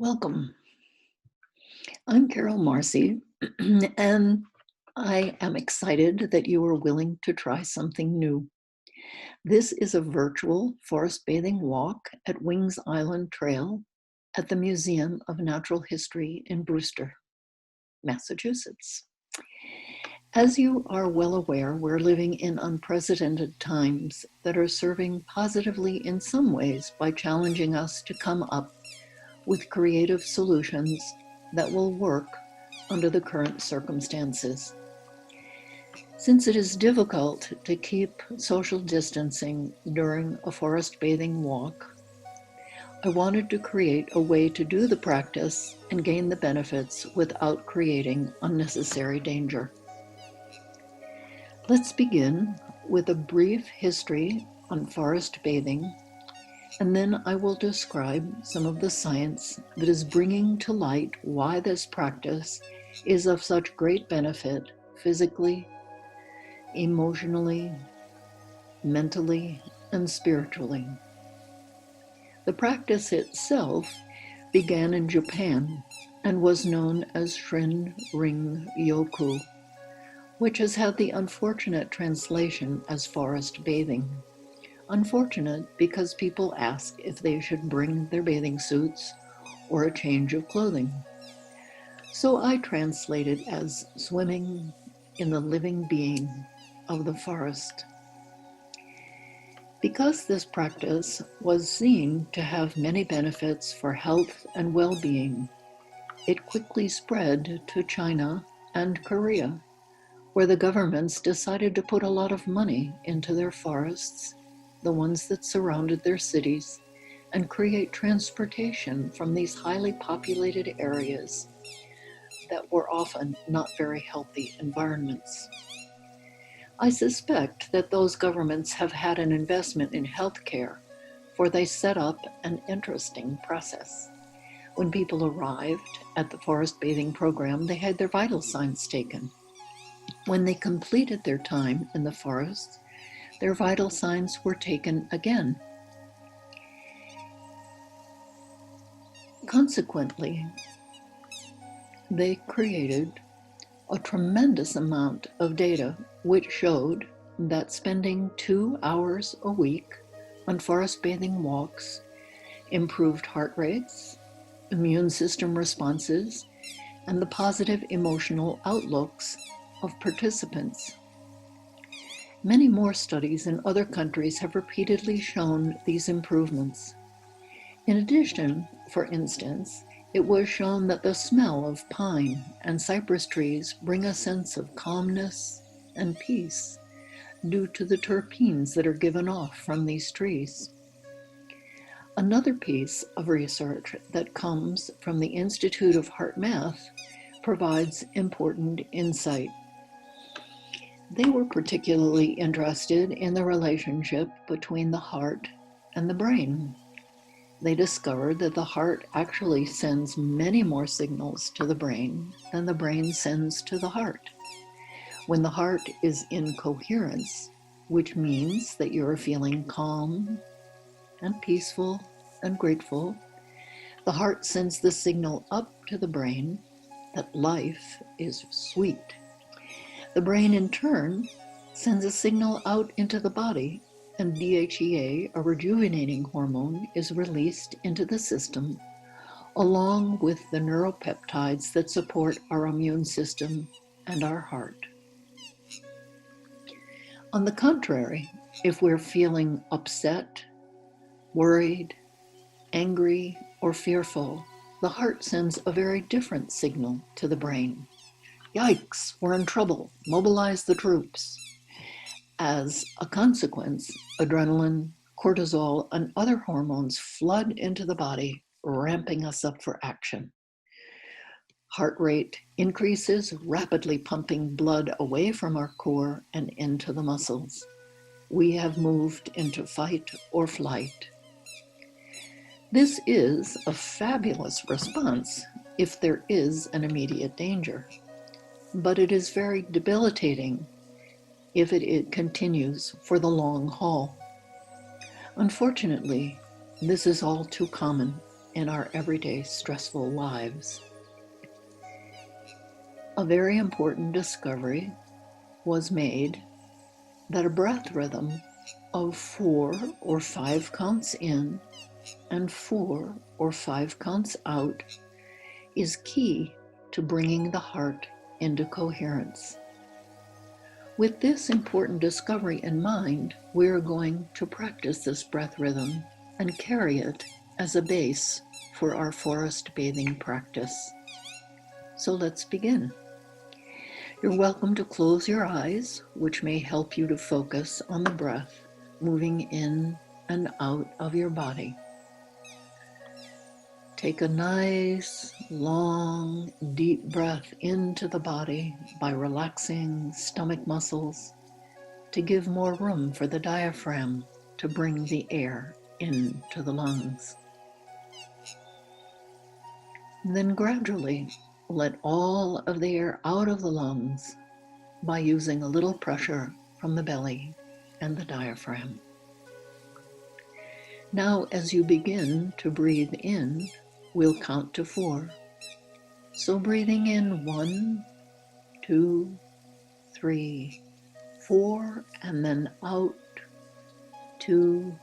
Welcome. I'm Marcy, and I am excited that you are willing to try something new. This is a virtual forest bathing walk at Wings Island Trail at the Museum of Natural History in Brewster, Massachusetts. As you are well aware, we're living in unprecedented times that are serving positively in some ways by challenging us to come up with creative solutions that will work under the current circumstances. Since it is difficult to keep social distancing during a forest bathing walk, I wanted to create a way to do the practice and gain the benefits without creating unnecessary danger. Let's begin with a brief history on forest bathing, and then I will describe some of the science that is bringing to light why this practice is of such great benefit physically, emotionally, mentally, and spiritually. The practice itself began in Japan and was known as Shin-Rin-Yoku, which has had the unfortunate translation as forest bathing. Unfortunate because people ask if they should bring their bathing suits or a change of clothing. So I translated as swimming in the living being of the forest. Because this practice was seen to have many benefits for health and well-being, it quickly spread to China and Korea, where the governments decided to put a lot of money into their forests, the ones that surrounded their cities, and create transportation from these highly populated areas that were often not very healthy environments. I suspect that those governments have had an investment in healthcare, for they set up an interesting process. When people arrived at the forest bathing program, they had their vital signs taken. When they completed their time in the forest, their vital signs were taken again. Consequently, they created a tremendous amount of data which showed that spending 2 hours a week on forest bathing walks improved heart rates, immune system responses, and the positive emotional outlooks of participants. Many more studies in other countries have repeatedly shown these improvements. In addition, for instance, it was shown that the smell of pine and cypress trees bring a sense of calmness and peace due to the terpenes that are given off from these trees. Another piece of research that comes from the Institute of Heart Math provides important insight. They were particularly interested in the relationship between the heart and the brain. They discovered that the heart actually sends many more signals to the brain than the brain sends to the heart. When the heart is in coherence, which means that you're feeling calm and peaceful and grateful, the heart sends the signal up to the brain that life is sweet. The brain, in turn, sends a signal out into the body, and DHEA, a rejuvenating hormone, is released into the system, along with the neuropeptides that support our immune system and our heart. On the contrary, if we're feeling upset, worried, angry, or fearful, the heart sends a very different signal to the brain. Yikes, we're in trouble, mobilize the troops. As a consequence, adrenaline, cortisol, and other hormones flood into the body, ramping us up for action. Heart rate increases, rapidly pumping blood away from our core and into the muscles. We have moved into fight or flight. This is a fabulous response if there is an immediate danger, but it is very debilitating if it continues for the long haul. Unfortunately, this is all too common. in our everyday stressful lives. A very important discovery was made that a breath rhythm of 4 or 5 counts in and 4 or 5 counts out is key to bringing the heart into coherence. With this important discovery in mind, we're going to practice this breath rhythm and carry it as a base for our forest bathing practice. So let's begin. You're welcome to close your eyes, which may help you to focus on the breath moving in and out of your body. Take a nice, long, deep breath into the body by relaxing stomach muscles to give more room for the diaphragm to bring the air into the lungs. And then gradually let all of the air out of the lungs by using a little pressure from the belly and the diaphragm. Now, as you begin to breathe in, we'll count to 4. So breathing in 1, 2, 3, 4, and then out 2,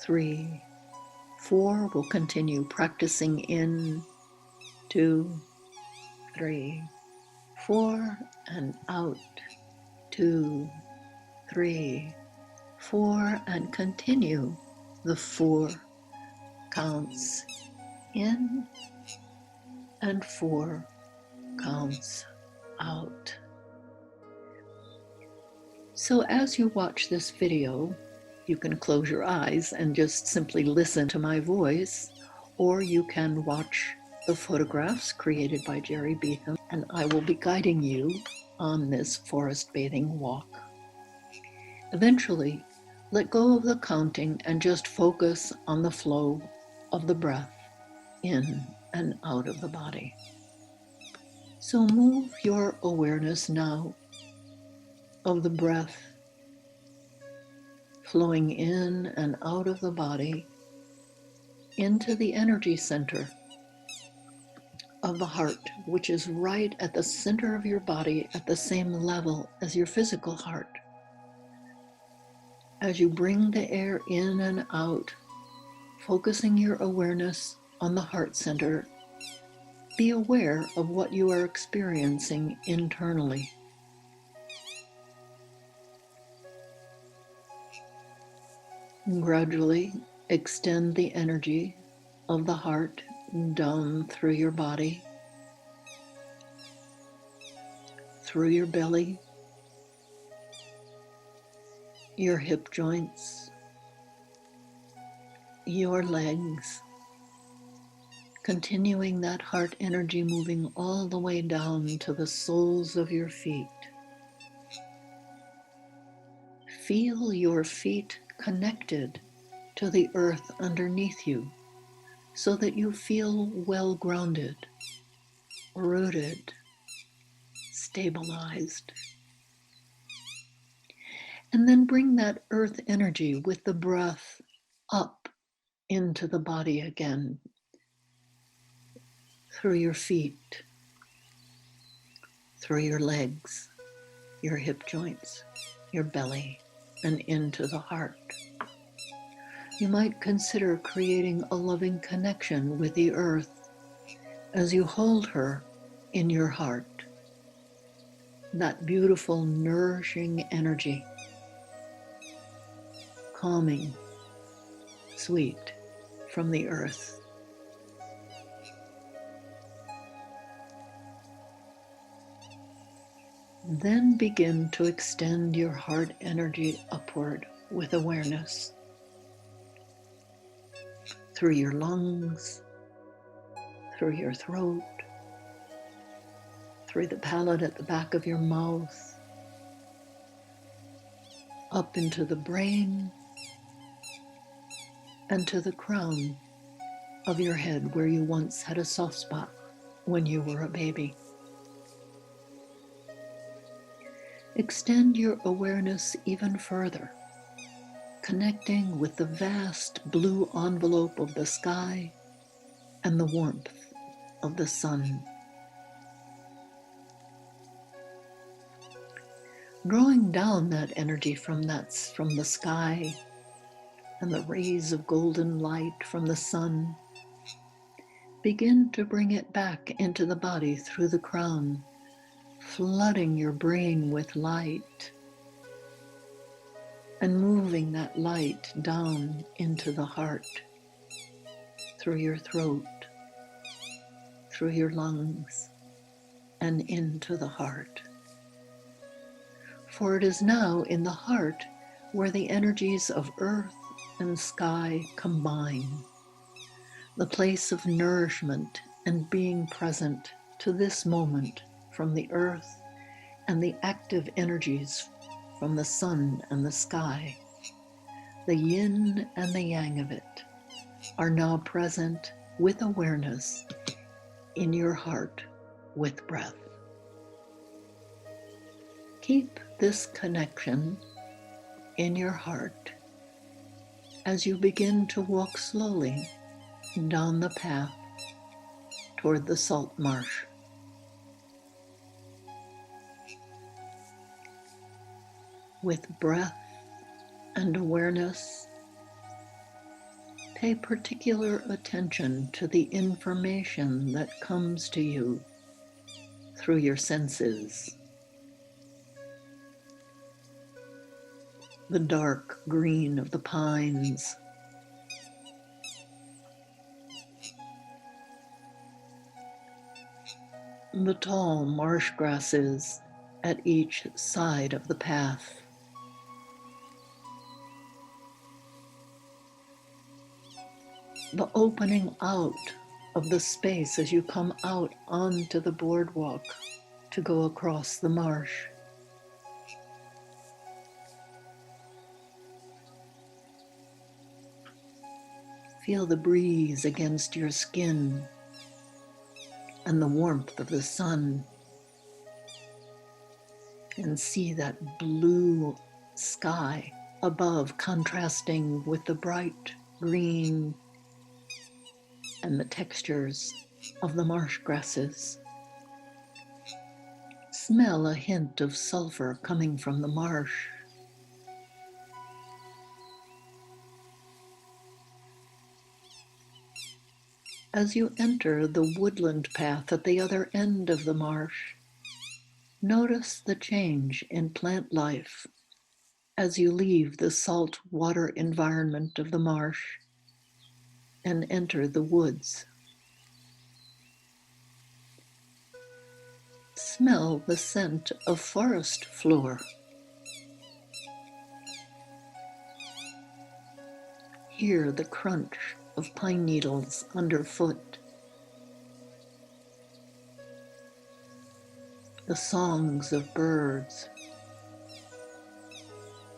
3, 4. We'll continue practicing in 2, 3, 4, and out 2, 3, 4, and continue the 4 counts in and 4 counts out. So as you watch this video, you can close your eyes and just simply listen to my voice, or you can watch the photographs created by Gerry Beetham, and I will be guiding you on this forest bathing walk. Eventually, let go of the counting and just focus on the flow of the breath in and out of the body. So move your awareness now of the breath flowing in and out of the body into the energy center of the heart, which is right at the center of your body at the same level as your physical heart. As you bring the air in and out, focusing your awareness on the heart center, be aware of what you are experiencing internally. Gradually extend the energy of the heart down through your body, through your belly, your hip joints, your legs, continuing that heart energy moving all the way down to the soles of your feet. Feel your feet connected to the earth underneath you so that you feel well grounded, rooted, stabilized. And then bring that earth energy with the breath up into the body again, through your feet, through your legs, your hip joints, your belly, and into the heart. You might consider creating a loving connection with the earth as you hold her in your heart. That beautiful, nourishing energy, calming, sweet from the earth. Then begin to extend your heart energy upward with awareness through your lungs, through your throat, through the palate at the back of your mouth, up into the brain, and to the crown of your head where you once had a soft spot when you were a baby. Extend your awareness even further, connecting with the vast blue envelope of the sky and the warmth of the sun. Drawing down that energy from the sky and the rays of golden light from the sun, begin to bring it back into the body through the crown, flooding your brain with light and moving that light down into the heart, through your throat, through your lungs, and into the heart. For it is now in the heart where the energies of earth and sky combine, the place of nourishment and being present to this moment from the earth and the active energies from the sun and the sky. The yin and the yang of it are now present with awareness in your heart with breath. Keep this connection in your heart as you begin to walk slowly down the path toward the salt marsh. With breath and awareness, pay particular attention to the information that comes to you through your senses. The dark green of the pines, the tall marsh grasses at each side of the path, the opening out of the space as you come out onto the boardwalk to go across the marsh. Feel the breeze against your skin and the warmth of the sun, and see that blue sky above contrasting with the bright green and the textures of the marsh grasses. Smell a hint of sulfur coming from the marsh. As you enter the woodland path at the other end of the marsh, notice the change in plant life as you leave the salt water environment of the marsh and enter the woods. Smell the scent of forest floor. Hear the crunch of pine needles underfoot. The songs of birds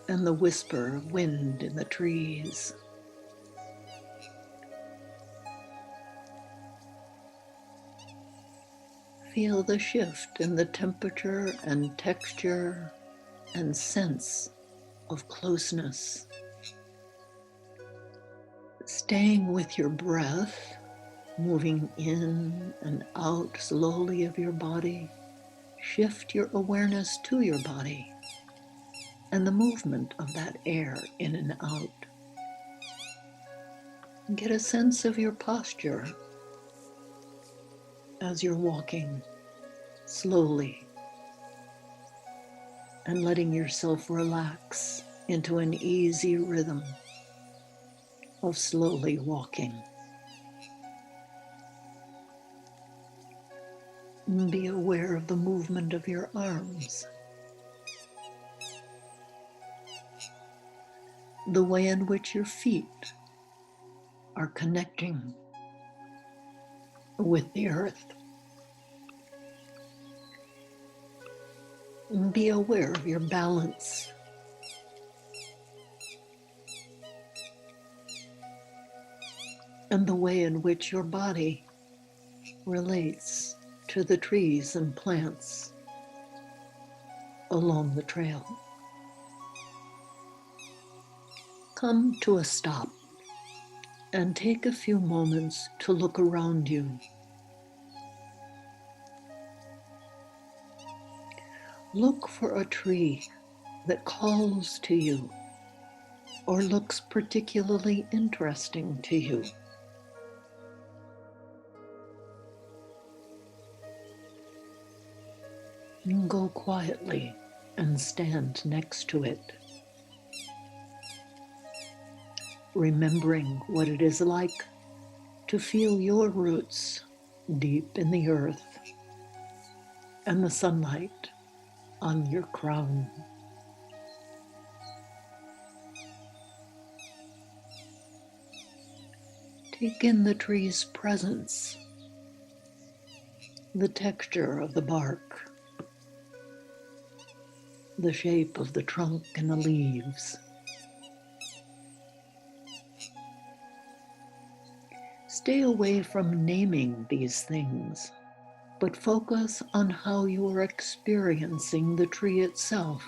and the whisper of wind in the trees. Feel the shift in the temperature and texture and sense of closeness. Staying with your breath, moving in and out slowly of your body, shift your awareness to your body and the movement of that air in and out. Get a sense of your posture as you're walking slowly and letting yourself relax into an easy rhythm of slowly walking. Be aware of the movement of your arms, the way in which your feet are connecting with the earth. Be aware of your balance. And the way in which your body relates to the trees and plants along the trail. Come to a stop and take a few moments to look around you. Look for a tree that calls to you or looks particularly interesting to you. Go quietly and stand next to it, remembering what it is like to feel your roots deep in the earth and the sunlight on your crown. Take in the tree's presence, the texture of the bark, the shape of the trunk and the leaves. Stay away from naming these things, but focus on how you are experiencing the tree itself.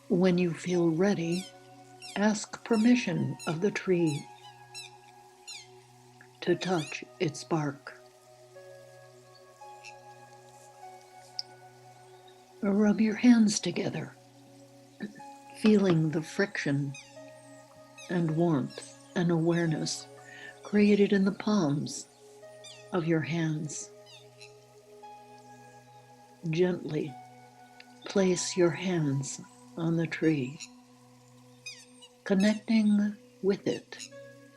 When you feel ready, ask permission of the tree to touch its bark. Rub your hands together, feeling the friction and warmth and awareness created in the palms of your hands. Gently place your hands on the tree, connecting with it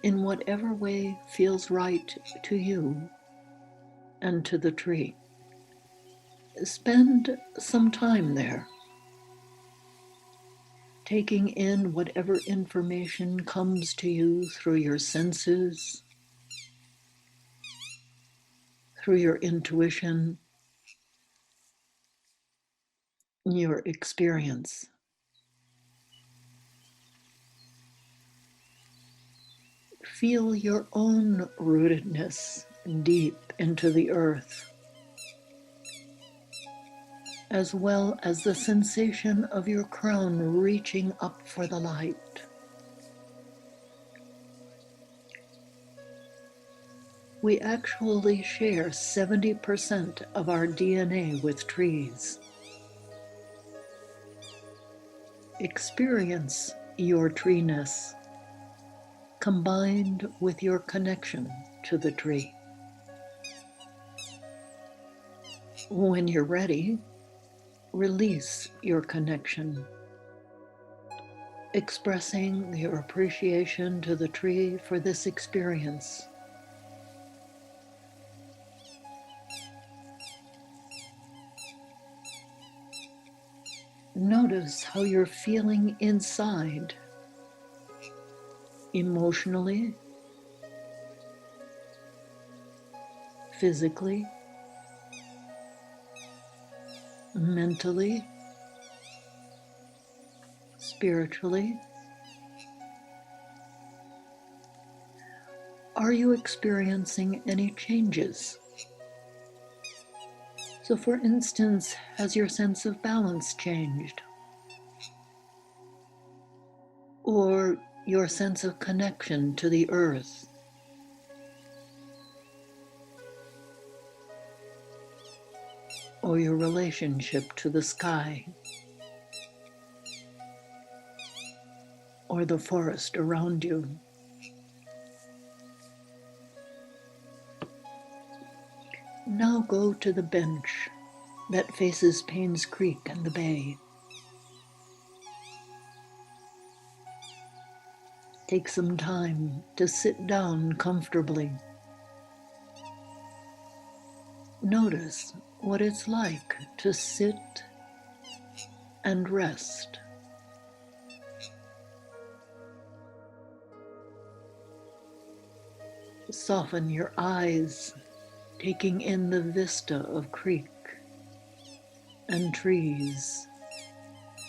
in whatever way feels right to you and to the tree. Spend some time there, taking in whatever information comes to you through your senses, through your intuition, your experience. Feel your own rootedness deep into the earth, as well as the sensation of your crown reaching up for the light. We actually share 70% of our DNA with trees. Experience your treeness combined with your connection to the tree. When you're ready, release your connection, expressing your appreciation to the tree for this experience. Notice how you're feeling inside, emotionally, physically, mentally, spiritually. Are you experiencing any changes? So, for instance, has your sense of balance changed? Or your sense of connection to the earth? Or your relationship to the sky? Or the forest around you? Now go to the bench that faces Paynes Creek and the bay. Take some time to sit down comfortably. Notice what it's like to sit and rest. Soften your eyes, taking in the vista of creek and trees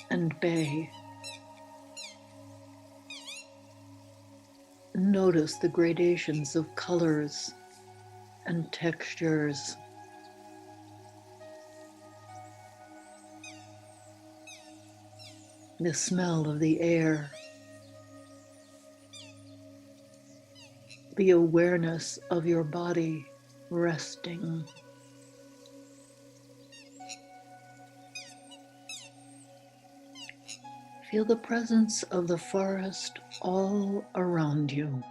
and bay. Notice the gradations of colors and textures. The smell of the air. the awareness of your body resting. Feel the presence of the forest all around you.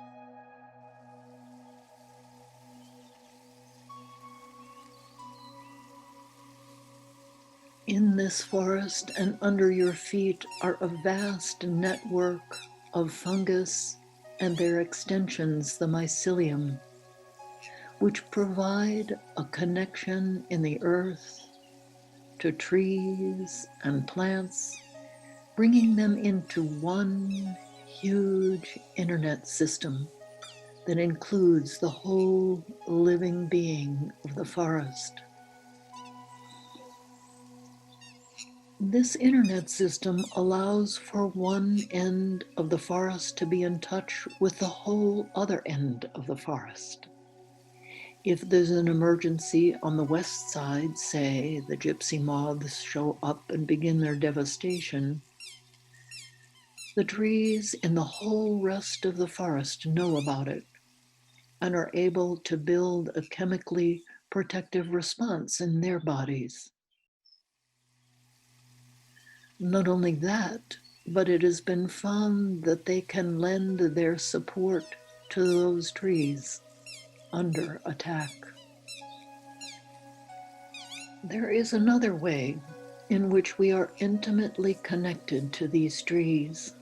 In this forest and under your feet are a vast network of fungus and their extensions, the mycelium, which provide a connection in the earth to trees and plants, bringing them into one huge internet system that includes the whole living being of the forest. This internet system allows for one end of the forest to be in touch with the whole other end of the forest. If there's an emergency on the west side, say the gypsy moths show up and begin their devastation, the trees in the whole rest of the forest know about it and are able to build a chemically protective response in their bodies. Not only that, but it has been found that they can lend their support to those trees under attack. There is another way in which we are intimately connected to these trees.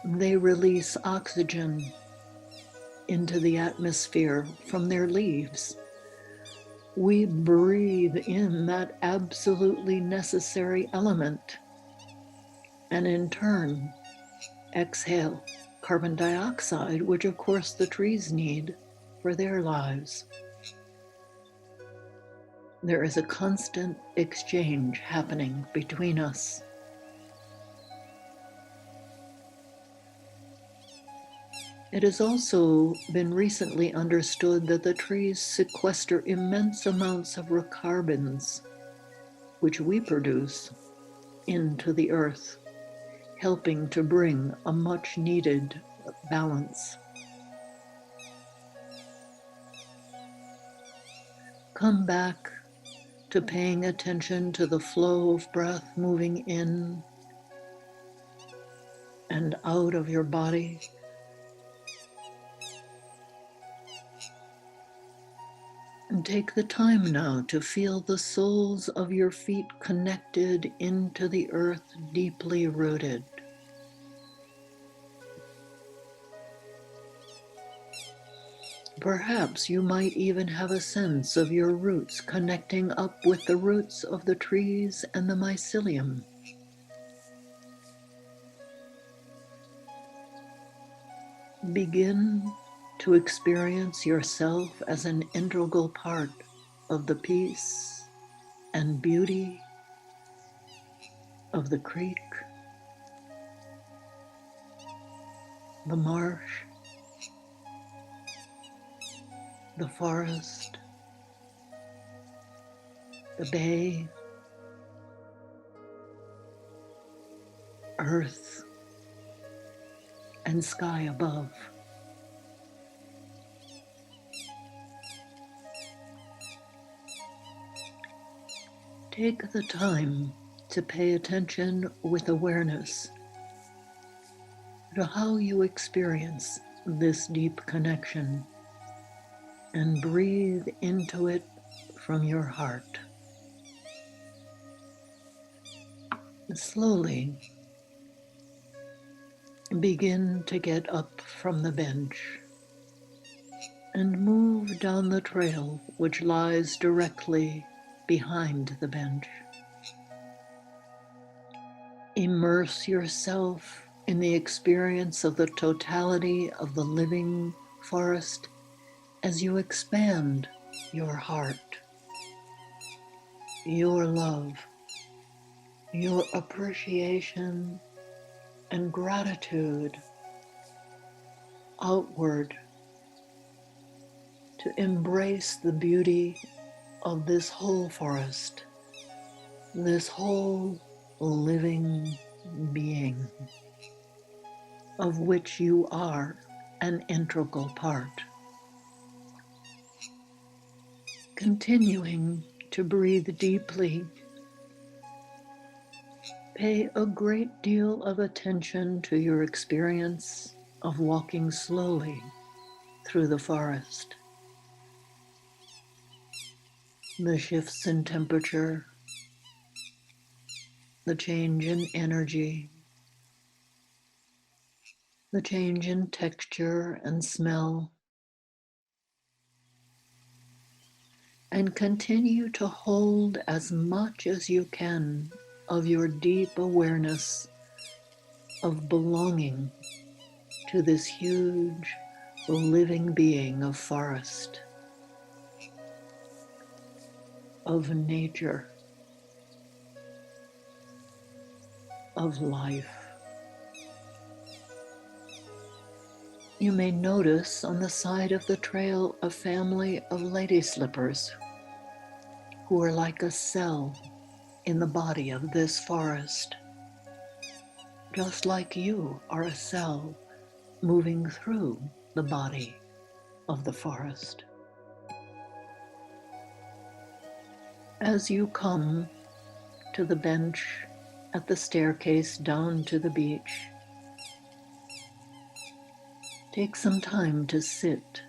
They release oxygen into the atmosphere from their leaves. We breathe in that absolutely necessary element, and in turn, exhale carbon dioxide, which of course the trees need for their lives. There is a constant exchange happening between us. It has also been recently understood that the trees sequester immense amounts of carbons, which we produce, into the earth, helping to bring a much needed balance. Come back to paying attention to the flow of breath moving in and out of your body. And take the time now to feel the soles of your feet connected into the earth, deeply rooted. Perhaps you might even have a sense of your roots connecting up with the roots of the trees and the mycelium. Begin to experience yourself as an integral part of the peace and beauty of the creek, the marsh, the forest, the bay, earth, and sky above. Take the time to pay attention with awareness to how you experience this deep connection and breathe into it from your heart. Slowly begin to get up from the bench and move down the trail which lies directly behind the bench. Immerse yourself in the experience of the totality of the living forest as you expand your heart, your love, your appreciation and gratitude outward to embrace the beauty of this whole forest, this whole living being. of which you are an integral part. Continuing to breathe deeply, pay a great deal of attention to your experience of walking slowly through the forest. The shifts in temperature, the change in energy, the change in texture and smell, and continue to hold as much as you can of your deep awareness of belonging to this huge living being of forest, of nature, of life. You may notice on the side of the trail a family of lady slippers who are like a cell in the body of this forest, just like you are a cell moving through the body of the forest. As you come to the bench at the staircase down to the beach, take some time to sit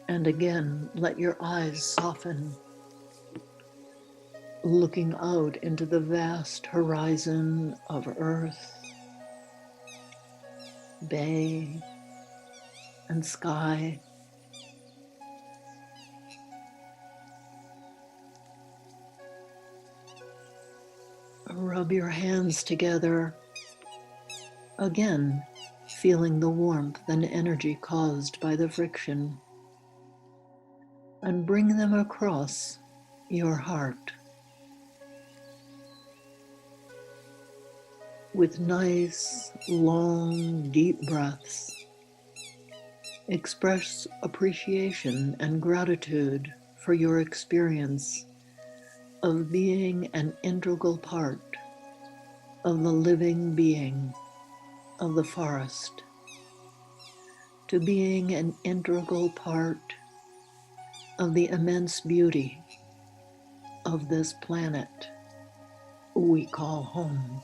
and again let your eyes soften, looking out into the vast horizon of earth, bay, and sky. Rub your hands together, again feeling the warmth and energy caused by the friction, and bring them across your heart. With nice, long, deep breaths, express appreciation and gratitude for your experience of being an integral part of the living being of the forest, to being an integral part of the immense beauty of this planet we call home.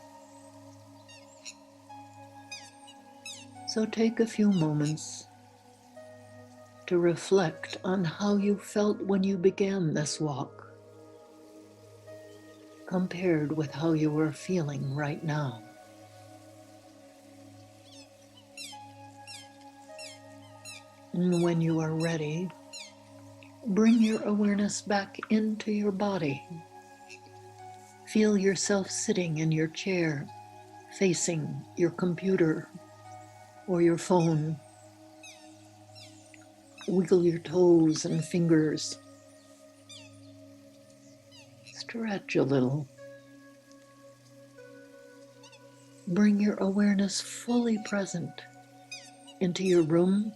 So take a few moments to reflect on how you felt when you began this walk, compared with how you are feeling right now. And when you are ready, bring your awareness back into your body. Feel yourself sitting in your chair, facing your computer or your phone. Wiggle your toes and fingers. Stretch a little. Bring your awareness fully present into your room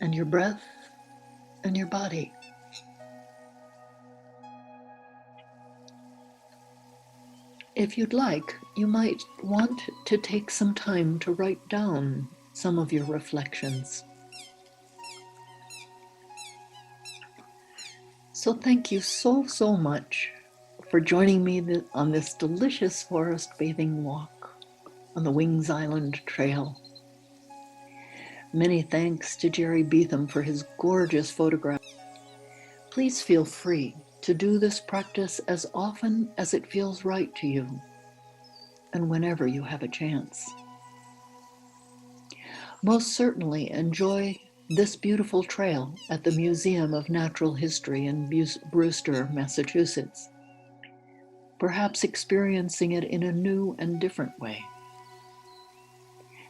and your breath and your body. If you'd like, you might want to take some time to write down some of your reflections. So thank you so much for joining me on this delicious forest bathing walk on the Wings Island Trail. Many thanks to Gerry Beetham for his gorgeous photograph. Please feel free to do this practice as often as it feels right to you and whenever you have a chance. Most certainly enjoy this beautiful trail at the Museum of Natural History in Brewster, Massachusetts, perhaps experiencing it in a new and different way.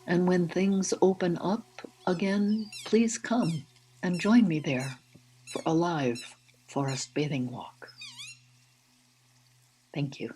And when things open up again, please come and join me there for a live forest bathing walk. Thank you.